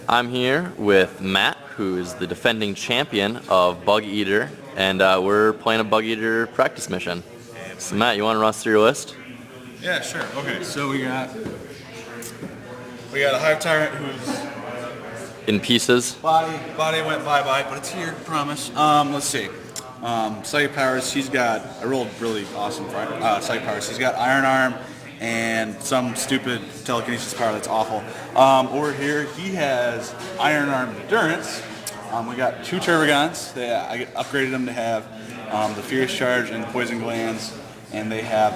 I'm here with Matt, who is the defending champion of Bugeater, and we're playing a Bugeater practice mission. So Matt, you want to run us through your list? Yeah, sure. Okay, so we got a Hive Tyrant who's In pieces. body went bye-bye, but it's here, promise. Let's see. Psychic powers, I rolled really awesome for psychic powers. He's got Iron Arm and some stupid telekinesis power that's awful. Over here, he has Iron Arm Endurance. We got 2 Turbogons. I upgraded them to have the Fierce Charge and the Poison Glands, and they have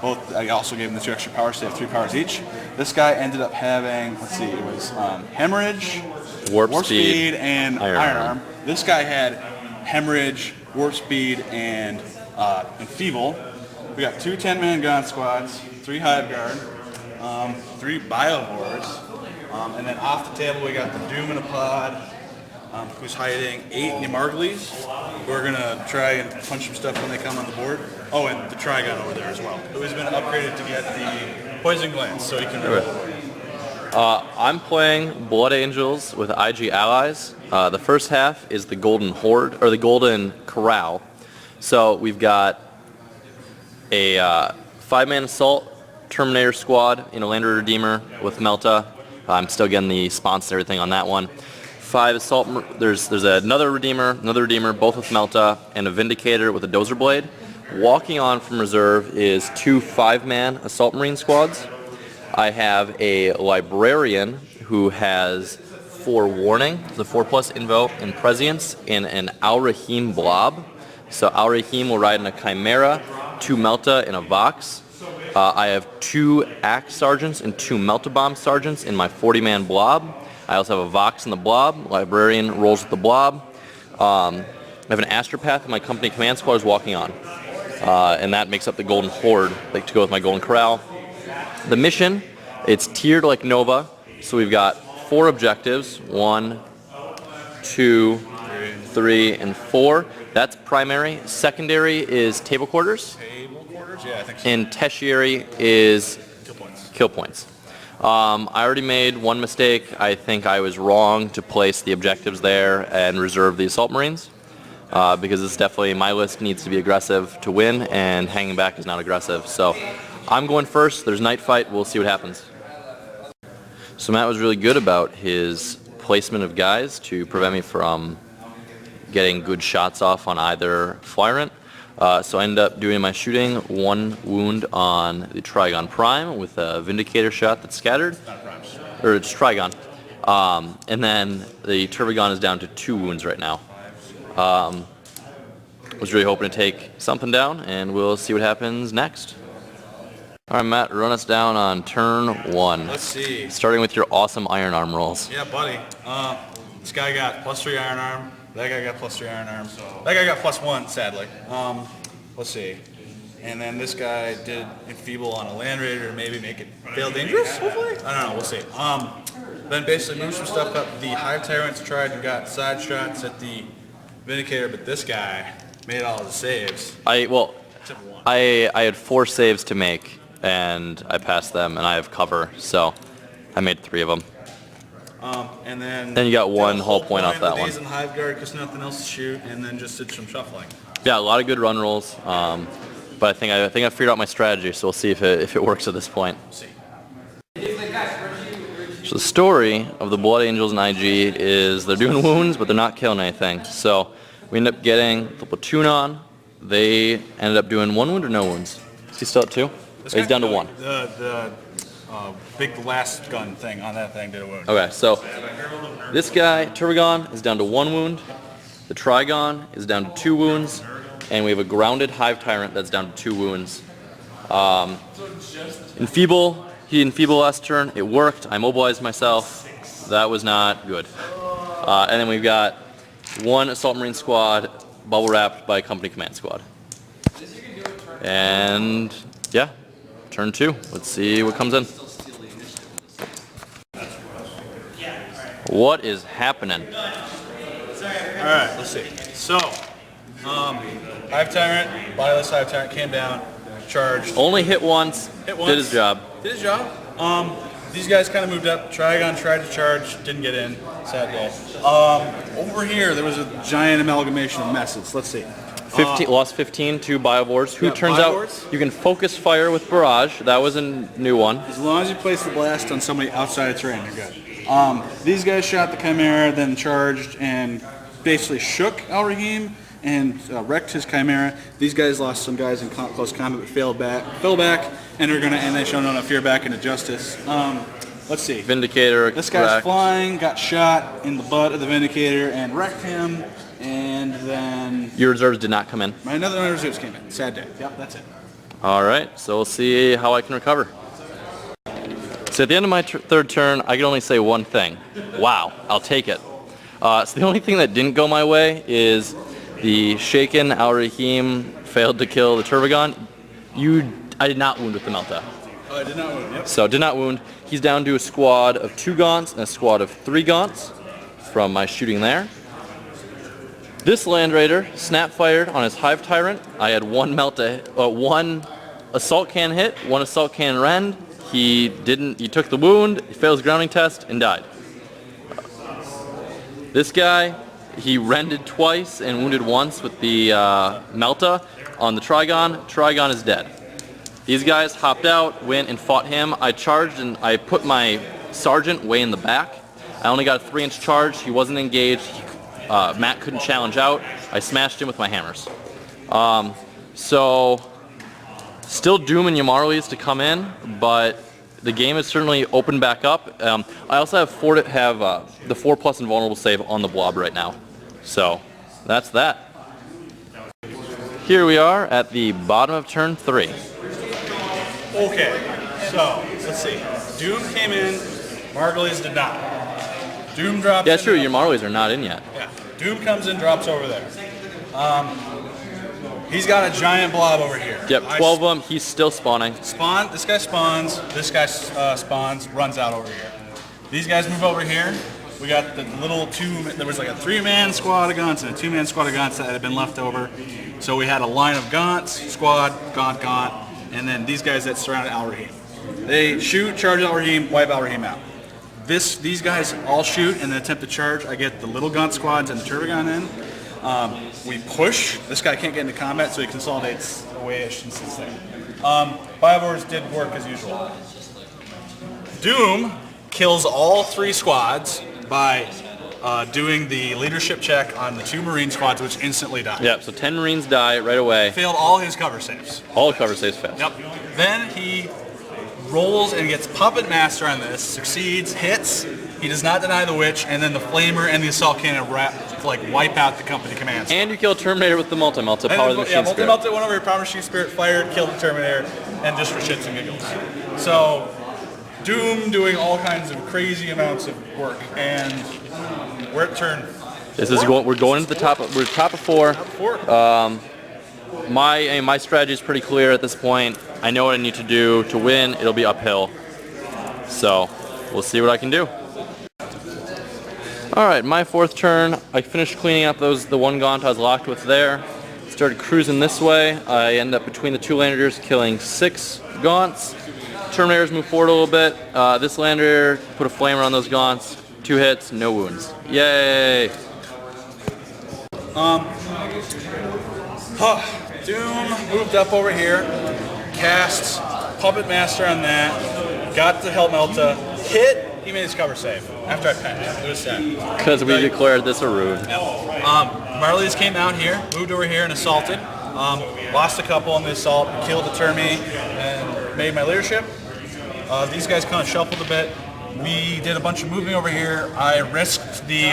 both. I also gave them the 2 extra powers, so they have 3 powers each. This guy ended up having, let's see, it was Hemorrhage, Warp Speed, and Iron Arm. This guy had Hemorrhage, Warp Speed, and Enfeeble. We got 2 10-man gun squads, 3 Hive Guard, 3 Biovores, and then off the table we got the Doom in a pod, who's hiding 8 Nemargles. We're gonna try and punch some stuff when they come on the board. Oh, and the Trigon over there as well, who's been upgraded to get the Poison Glands, so he can roll. I'm playing Blood Angels with IG allies. The first half is the Golden Horde, or the Golden Corral. So we've got a 5-man assault Terminator squad in a Lander Redeemer with Melta. I'm still getting the spawns and everything on that one. 5 assault. There's another Redeemer, both with Melta, and a Vindicator with a Dozer Blade. Walking on from reserve is 2 5-man assault marine squads. I have a Librarian who has 4 warning, the 4+ invo and prescience, in an Al-Rahim blob. So Al-Rahim will ride in a Chimera, 2 Melta, and a Vox. I have 2 Axe Sergeants and 2 Melta Bomb Sergeants in my 40-man blob. I also have a Vox in the blob. Librarian rolls with the blob. I have an Astropath and my company command squad is walking on. And that makes up the Golden Horde, like to go with my Golden Corral. The mission, it's tiered like Nova. So we've got 4 objectives. 1, 2, 3, and 4. That's primary. Secondary is table quarters. Yeah, I think so. And tertiary is kill points. I already made one mistake. I think I was wrong to place the objectives there and reserve the assault marines, because it's definitely, my list needs to be aggressive to win, and hanging back is not aggressive. So I'm going first. There's night fight. We'll see what happens. So Matt was really good about his placement of guys to prevent me from getting good shots off on either Flyrant. So I ended up doing my shooting 1 wound on the Trigon Prime with a Vindicator shot that's scattered. Or it's Trigon. And then the Turbogon is down to 2 wounds right now. Was really hoping to take something down, and we'll see what happens next. Alright, Matt, run us down on turn 1. Let's see. Starting with your awesome Iron Arm rolls. Yeah, buddy. This guy got +3 Iron Arm. That guy got +3 Iron Arm. That guy got +1, sadly. Let's see. And then this guy did Enfeeble on a Land Raider to maybe make it fail dangerous, hopefully? I don't know, we'll see. Then basically moved some stuff up. The Hive Tyrants tried and got side shots at the Vindicator, but this guy made all the saves. Except for 1. I had 4 saves to make, and I passed them, and I have cover, so I made 3 of them. And then you got 1 whole point off that one. Days in Hive Guard because nothing else to shoot, and then just did some shuffling. Yeah, a lot of good run rolls, but I think I figured out my strategy, so we'll see if it works at this point. See. So the story of the Blood Angels and IG is they're doing wounds, but they're not killing anything. So we end up getting the platoon on. They ended up doing 1 wound or no wounds. Is he still at 2? He's down to 1. The big last gun thing on that thing did a wound. Okay, so this guy, Turbogon, is down to 1 wound. The Trigon is down to 2 wounds. And we have a grounded Hive Tyrant that's down to 2 wounds. Enfeeble, he enfeebled last turn. It worked. I mobilized myself. That was not good. And then we've got 1 Assault Marine squad bubble wrapped by a company command squad. And yeah, turn 2. Let's see what comes in. What is happening? Alright, let's see. So, Hive Tyrant, bodiless Hive Tyrant came down, charged. Only hit once, Hit once. did his job. Did his job. these guys kind of moved up. Trigon tried to charge, didn't get in. Sad day. Over here, there was a giant amalgamation of messes. Let's see. 15, lost 15 to Biovores, who turns Biovores. out you can focus fire with Barrage. That was a new one. As long as you place the blast on somebody outside of terrain, you're good. These guys shot the Chimera, then charged and basically shook Al Rahim and wrecked his Chimera. These guys lost some guys in close combat, but fell back, and they showed no fear back into justice. Let's see. Vindicator. This guy's wrecked. flying, got shot in the butt of the Vindicator and wrecked him, and then Your reserves did not come in. another reserves came in. Sad day. Yep, that's it. All right, so we'll see how I can recover. So at the end of my third turn, I can only say one thing. Wow, I'll take it. So the only thing that didn't go my way is the Shaken Al Rahim failed to kill the Turbogon. I did not wound with the Melta. Oh, I did not wound. Yep. So did not wound. He's down to a squad of 2 Gaunts and a squad of 3 Gaunts from my shooting there. This Land Raider snap fired on his Hive Tyrant. I had one assault can hit, 1 assault can rend. He took the wound, he failed his grounding test, and died. This guy, he rended twice and wounded once with the Melta on the Trigon. Trigon is dead. These guys hopped out, went and fought him. I charged and I put my Sergeant way in the back. I only got a 3-inch charge. He wasn't engaged. Matt couldn't challenge out. I smashed him with my hammers. So, still Doom and Yamarlis to come in, but the game is certainly opened back up. I also have the 4+ invulnerable save on the blob right now. So, that's that. Here we are at the bottom of turn 3. Okay, so let's see. Doom came in, Margulies did not. Doom drops. Yeah, true. Your Marlies are not in yet. Yeah. Doom comes in, drops over there. He's got a giant blob over here. Yep, 12 of them. He's still spawning. This guy spawns. This guy spawns. Runs out over here. These guys move over here. We got the little there was like a 3-man squad of Gaunts and a 2-man squad of Gaunts that had been left over. So we had a line of Gaunts, squad, Gaunt, and then these guys that surrounded Al Rahim. They shoot, charge Al Rahim, wipe Al Rahim out. These guys all shoot and then attempt to charge. I get the little Gaunt squads and the Turbogon in. We push. This guy can't get into combat, so he consolidates away-ish and sits there. Biovores did work as usual. Doom kills all 3 squads by doing the leadership check on the 2 Marine squads, which instantly die. Yep, so 10 Marines die right away. Failed all his cover saves. All the cover saves failed. Yep. Then he rolls and gets Puppet Master on this, succeeds, hits. He does not deny the Witch, and then the Flamer and the Assault Cannon wipe out the company commands. And you kill Terminator with the Multi-Melta, power of the Machine Spirit. Multi-Melta went over here, Power Machine Spirit, fired, killed the Terminator, and just for shits and giggles. So, Doom doing all kinds of crazy amounts of work, and we're at turn. We're going into the top. We're top of 4. My strategy is pretty clear at this point. I know what I need to do to win. It'll be uphill. So we'll see what I can do. All right, my 4th turn. I finished cleaning up the 1 Gaunt I was locked with there. Started cruising this way. I end up between the 2 Land Raiders killing 6 Gaunts. Terminators move forward a little bit. This Land Raider put a flamer on those Gaunts. 2 hits, no wounds. Yay! Doom moved up over here, cast Puppet Master on that, got the Melta, hit, he made his cover save after I pecked. It was sad. Because we declared this a rude. Marlies came down here, moved over here and assaulted. Lost a couple on the assault, killed the Termi, and made my leadership. These guys kind of shuffled a bit. We did a bunch of moving over here. I risked the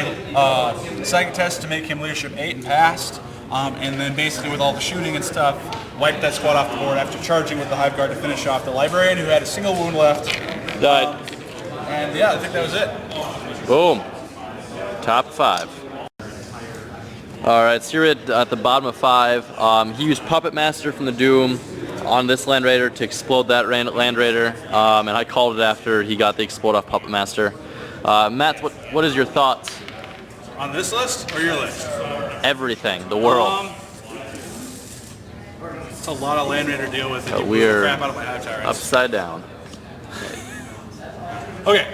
psychic test to make him leadership 8 and passed. And then basically with all the shooting and stuff, wiped that squad off the board after charging with the Hive Guard to finish off the Librarian, who had a single wound left. Died. And yeah, I think that was it. Boom. Top 5. All right, so you're at the bottom of 5. He used Puppet Master from the Doom on this Land Raider to explode that Land Raider, and I called it after he got the explode off Puppet Master. Matt, what is your thoughts? On this list or your list? Everything, the world. It's a lot of Land Raider to deal with. We're crap out of my Hive Tyrants. upside down. Okay.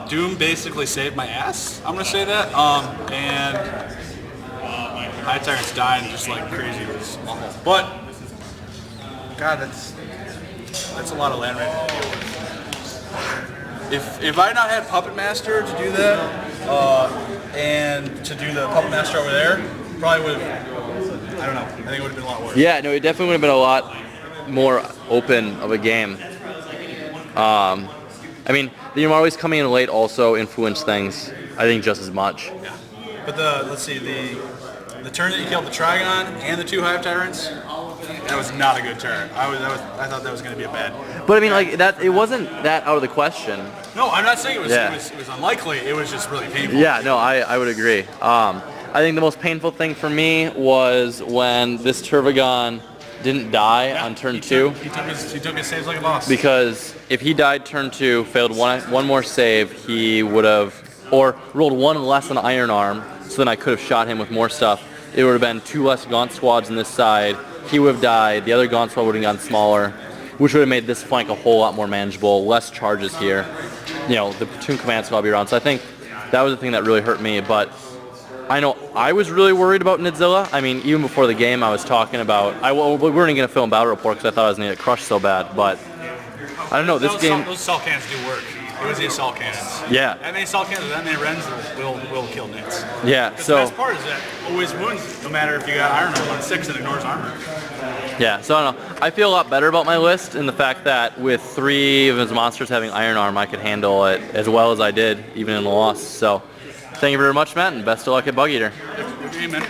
Doom basically saved my ass. I'm gonna say that. And High Tyrant's dying just like crazy. It was awful. But God, that's a lot of land right to deal with. If I had not had Puppet Master to do that, and to do the Puppet Master over there, probably would have. I don't know. I think it would have been a lot worse. Yeah, no, it definitely would have been a lot more open of a game. I mean, the always coming in late also influenced things, I think, just as much. Yeah. But let's see, the turn that you killed the Trigon and the 2 Hive Tyrants, that was not a good turn. I thought that was going to be a bad. But I mean, like that, it wasn't that out of the question. No, I'm not saying it was. Yeah. It was unlikely. It was just really painful. Yeah, no, I would agree. I think the most painful thing for me was when this Turvagon didn't die on turn 2. He took his saves like a boss. Because if he died turn 2, failed one more save, he would have, or rolled 1 less on Iron Arm, so then I could have shot him with more stuff. It would have been 2 less Gaunt Squads on this side. He would have died. The other Gaunt Squad would have gotten smaller, which would have made this flank a whole lot more manageable. Less charges here. You know, the platoon command squad will be around. So I think that was the thing that really hurt me. But I know I was really worried about Nidzilla. I mean, even before the game, I was talking about. We weren't going to film battle report because I thought I was going to get crushed so bad. But I don't know. This game. Those assault cannons do work. It was the assault cannons. Yeah. That many assault cannons, that many Rens will kill nits. Yeah. The So. best part is that always wounds, no matter if you got Iron Armor on 6 and ignores armor. Yeah. So I don't know. I feel a lot better about my list in the fact that with 3 of his monsters having Iron Arm, I could handle it as well as I did, even in the loss. So. Thank you very much, Matt, and best of luck at Bugeater. Amen.